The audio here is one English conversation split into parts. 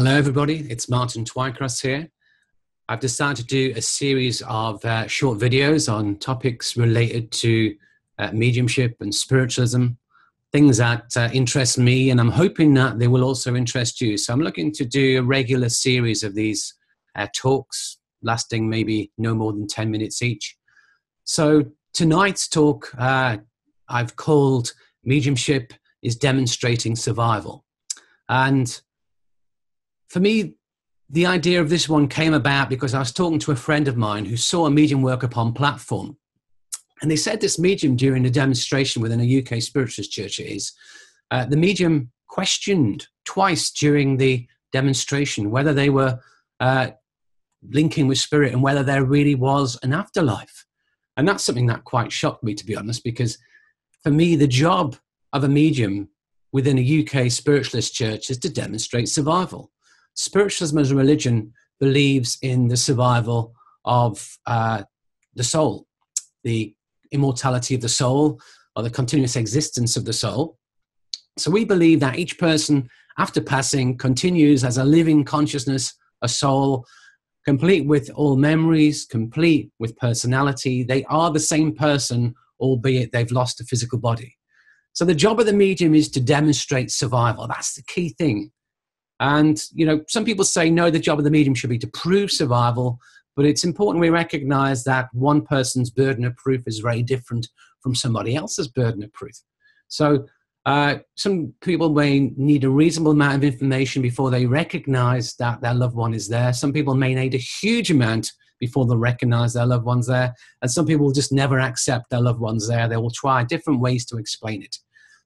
Hello everybody, it's Martin Twycross here. I've decided to do a series of short videos on topics related to mediumship and spiritualism, things that interest me, and I'm hoping that they will also interest you. So I'm looking to do a regular series of these talks, lasting maybe no more than 10 minutes each. So tonight's talk I've called Mediumship is Demonstrating Survival. And for me, the idea of this one came about because I was talking to a friend of mine who saw a medium work upon platform. And they said this medium during a demonstration within a UK spiritualist church the medium questioned twice during the demonstration whether they were linking with spirit and whether there really was an afterlife. And that's something that quite shocked me, to be honest, because for me, the job of a medium within a UK spiritualist church is to demonstrate survival. Spiritualism as a religion believes in the survival of the soul, the immortality of the soul, or the continuous existence of the soul. So we believe that each person, after passing, continues as a living consciousness, a soul, complete with all memories, complete with personality. They are the same person, albeit they've lost a physical body. So the job of the medium is to demonstrate survival. That's the key thing. And, you know, some people say, no, the job of the medium should be to prove survival, but it's important we recognize that one person's burden of proof is very different from somebody else's burden of proof. So some people may need a reasonable amount of information before they recognize that their loved one is there. Some people may need a huge amount before they recognize their loved one's there. And some people will just never accept their loved one's there. They will try different ways to explain it.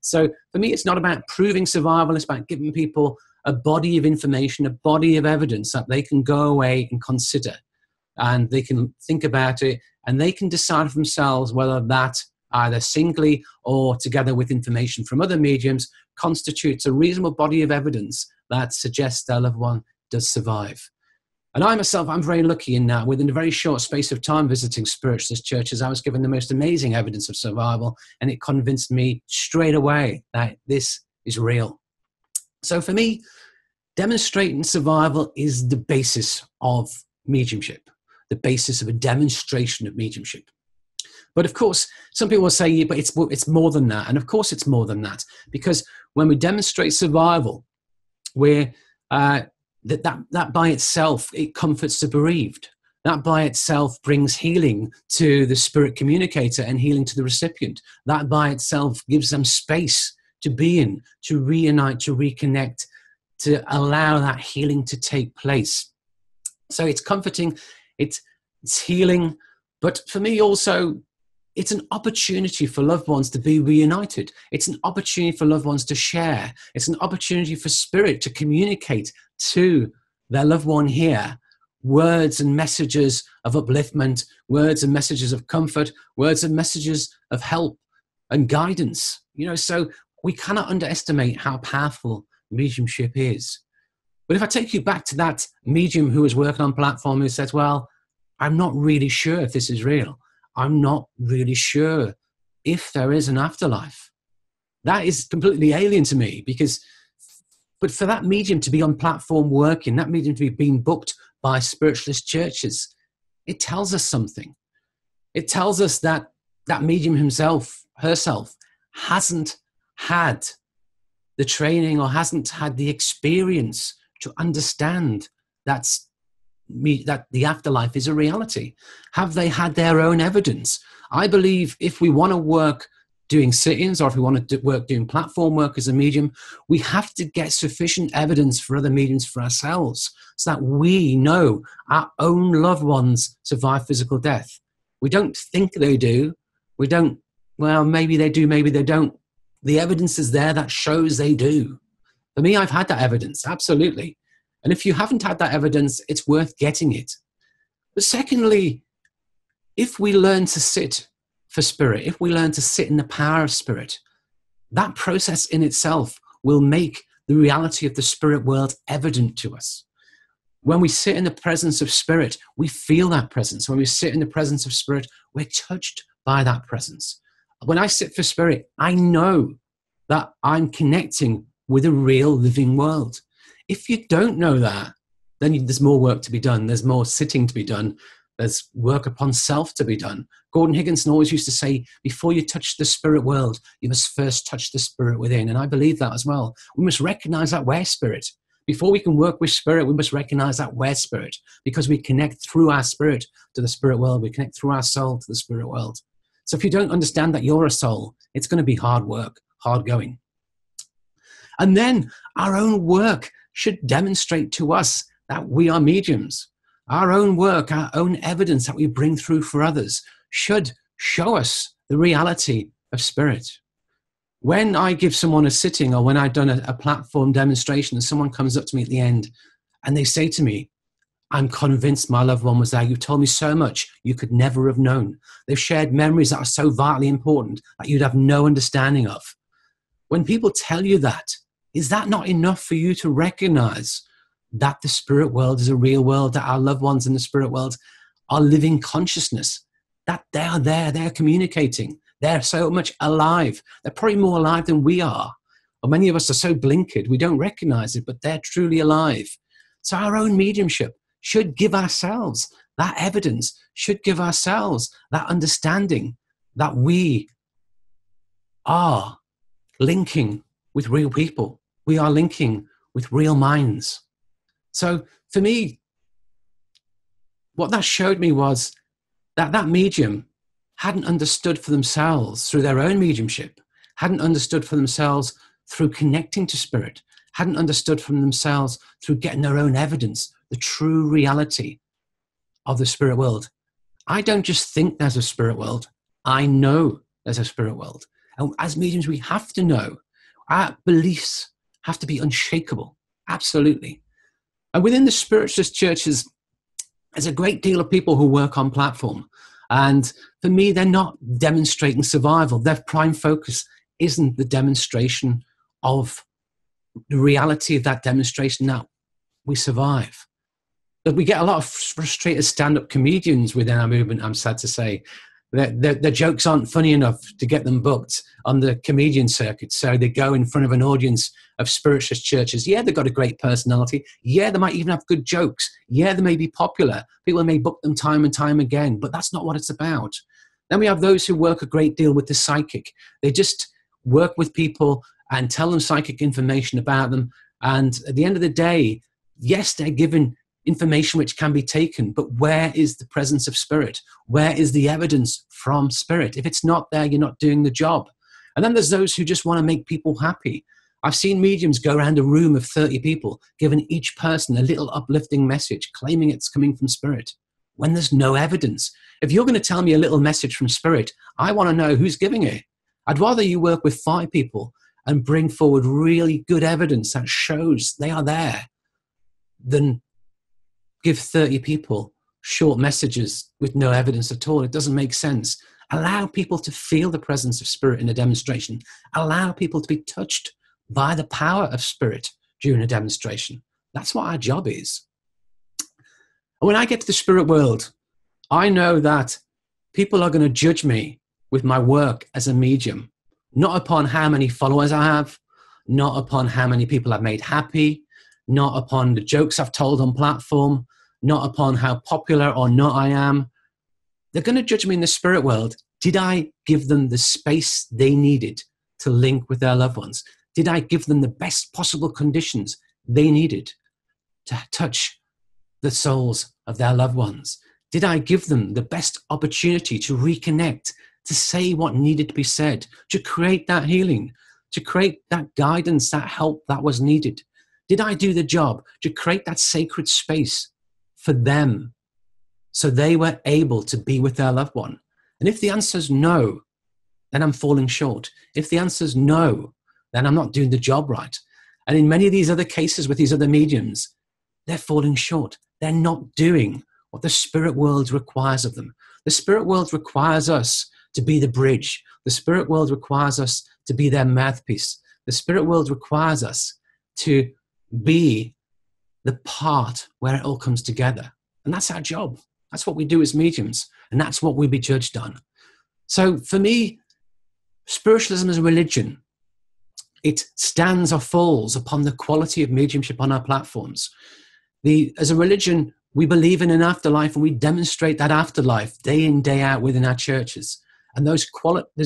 So for me, it's not about proving survival. It's about giving people a body of information, a body of evidence that they can go away and consider. And they can think about it and they can decide for themselves whether that either singly or together with information from other mediums constitutes a reasonable body of evidence that suggests their loved one does survive. And I myself, I'm very lucky in that within a very short space of time visiting spiritualist churches, I was given the most amazing evidence of survival, and it convinced me straight away that this is real. So for me, demonstrating survival is the basis of mediumship, the basis of a demonstration of mediumship. But of course, some people will say, yeah, but it's more than that. And of course it's more than that, because when we demonstrate survival, we're that by itself, it comforts the bereaved. That by itself brings healing to the spirit communicator and healing to the recipient. That by itself gives them space to be in, to reunite, to reconnect, to allow that healing to take place. So it's comforting, it's healing, but for me also, it's an opportunity for loved ones to be reunited. It's an opportunity for loved ones to share. It's an opportunity for spirit to communicate to their loved one here words and messages of upliftment, words and messages of comfort, words and messages of help and guidance. You know, so we cannot underestimate how powerful mediumship is. But if I take you back to that medium who was working on platform who says, well, I'm not really sure if this is real. I'm not really sure if there is an afterlife. That is completely alien to me but for that medium to be on platform working, that medium to be being booked by spiritualist churches, it tells us something. It tells us that that medium herself hasn't had the training or hasn't had the experience to understand that the afterlife is a reality. Have they had their own evidence? I believe if we want to work doing sit-ins or if we want to work doing platform work as a medium, we have to get sufficient evidence for other mediums for ourselves so that we know our own loved ones survive physical death. We don't think they do. We don't, well, maybe they do, maybe they don't. The evidence is there that shows they do. For me, I've had that evidence, absolutely. And if you haven't had that evidence, it's worth getting it. But secondly, if we learn to sit for spirit, if we learn to sit in the power of spirit, that process in itself will make the reality of the spirit world evident to us. When we sit in the presence of spirit, we feel that presence. When we sit in the presence of spirit, we're touched by that presence. When I sit for spirit, I know that I'm connecting with a real living world. If you don't know that, then there's more work to be done. There's more sitting to be done. There's work upon self to be done. Gordon Higginson always used to say, before you touch the spirit world, you must first touch the spirit within. And I believe that as well. We must recognize that we're spirit. Before we can work with spirit, we must recognize that we're spirit, because we connect through our spirit to the spirit world. We connect through our soul to the spirit world. So if you don't understand that you're a soul, it's going to be hard work, hard going. And then our own work should demonstrate to us that we are mediums. Our own work, our own evidence that we bring through for others should show us the reality of spirit. When I give someone a sitting, or when I've done a platform demonstration and someone comes up to me at the end and they say to me, I'm convinced my loved one was there. You told me so much you could never have known. They've shared memories that are so vitally important that you'd have no understanding of. When people tell you that, is that not enough for you to recognize that the spirit world is a real world, that our loved ones in the spirit world are living consciousness, that they are there, they're communicating, they're so much alive. They're probably more alive than we are. Or many of us are so blinkered, we don't recognize it, but they're truly alive. So our own mediumship should give ourselves that evidence, should give ourselves that understanding that we are linking with real people. We are linking with real minds. So for me, what that showed me was that that medium hadn't understood for themselves through their own mediumship, hadn't understood for themselves through connecting to spirit, hadn't understood from themselves through getting their own evidence, the true reality of the spirit world. I don't just think there's a spirit world. I know there's a spirit world. And as mediums, we have to know. Our beliefs have to be unshakable. Absolutely. And within the spiritualist churches, there's a great deal of people who work on platform. And for me, they're not demonstrating survival. Their prime focus isn't the demonstration of the reality of that demonstration that we survive. But we get a lot of frustrated stand-up comedians within our movement, I'm sad to say. Their jokes aren't funny enough to get them booked on the comedian circuit. So they go in front of an audience of spiritualist churches. Yeah, they've got a great personality. Yeah, they might even have good jokes. Yeah, they may be popular. People may book them time and time again, but that's not what it's about. Then we have those who work a great deal with the psychic. They just work with people and tell them psychic information about them. And at the end of the day, yes, they're given information which can be taken, but where is the presence of spirit? Where is the evidence from spirit? If it's not there, you're not doing the job. And then there's those who just want to make people happy. I've seen mediums go around a room of 30 people, giving each person a little uplifting message, claiming it's coming from spirit, when there's no evidence. If you're going to tell me a little message from spirit, I want to know who's giving it. I'd rather you work with 5 people and bring forward really good evidence that shows they are there than give 30 people short messages with no evidence at all. It doesn't make sense. Allow people to feel the presence of spirit in a demonstration. Allow people to be touched by the power of spirit during a demonstration. That's what our job is. And when I get to the spirit world, I know that people are going to judge me with my work as a medium, not upon how many followers I have, not upon how many people I've made happy, not upon the jokes I've told on platform, not upon how popular or not I am. They're going to judge me in the spirit world. Did I give them the space they needed to link with their loved ones? Did I give them the best possible conditions they needed to touch the souls of their loved ones? Did I give them the best opportunity to reconnect, to say what needed to be said, to create that healing, to create that guidance, that help that was needed? Did I do the job to create that sacred space for them so they were able to be with their loved one? And if the answer is no, then I'm falling short. If the answer is no, then I'm not doing the job right. And in many of these other cases with these other mediums, they're falling short. They're not doing what the spirit world requires of them. The spirit world requires us to be the bridge. The spirit world requires us to be their mouthpiece. The spirit world requires us to be the part where it all comes together. And that's our job. That's what we do as mediums. And that's what we'll be judged on. So for me, spiritualism as a religion it stands or falls upon the quality of mediumship on our platforms. As a religion, we believe in an afterlife, and we demonstrate that afterlife day in, day out within our churches. And those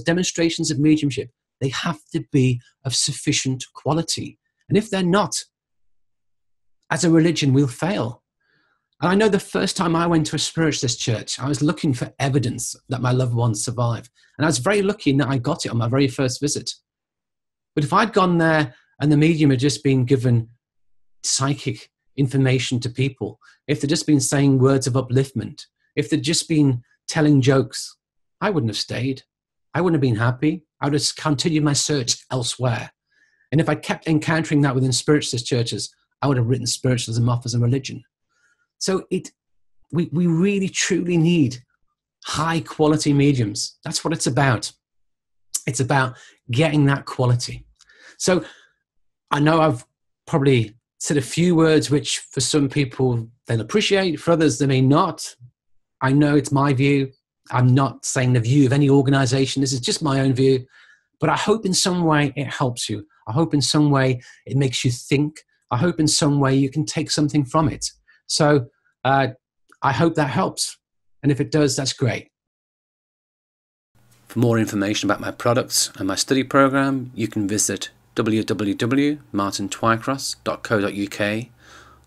demonstrations of mediumship, they have to be of sufficient quality. And if they're not, as a religion, we'll fail. And I know the first time I went to a spiritualist church, I was looking for evidence that my loved ones survived. And I was very lucky in that I got it on my very first visit. But if I'd gone there and the medium had just been given psychic information to people, if they'd just been saying words of upliftment, if they'd just been telling jokes, I wouldn't have stayed. I wouldn't have been happy. I would have continued my search elsewhere. And if I kept encountering that within spiritualist churches, I would have written spiritualism off as a religion. So we really, truly need high quality mediums. That's what it's about. It's about getting that quality. So I know I've probably said a few words which for some people they'll appreciate, for others they may not. I know it's my view. I'm not saying the view of any organization. This is just my own view. But I hope in some way it helps you. I hope in some way it makes you think. I hope in some way you can take something from it. So I hope that helps. And if it does, that's great. For more information about my products and my study program, you can visit www.martintwycross.co.uk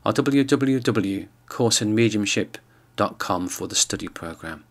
or www.coursesinmediumship.com for the study program.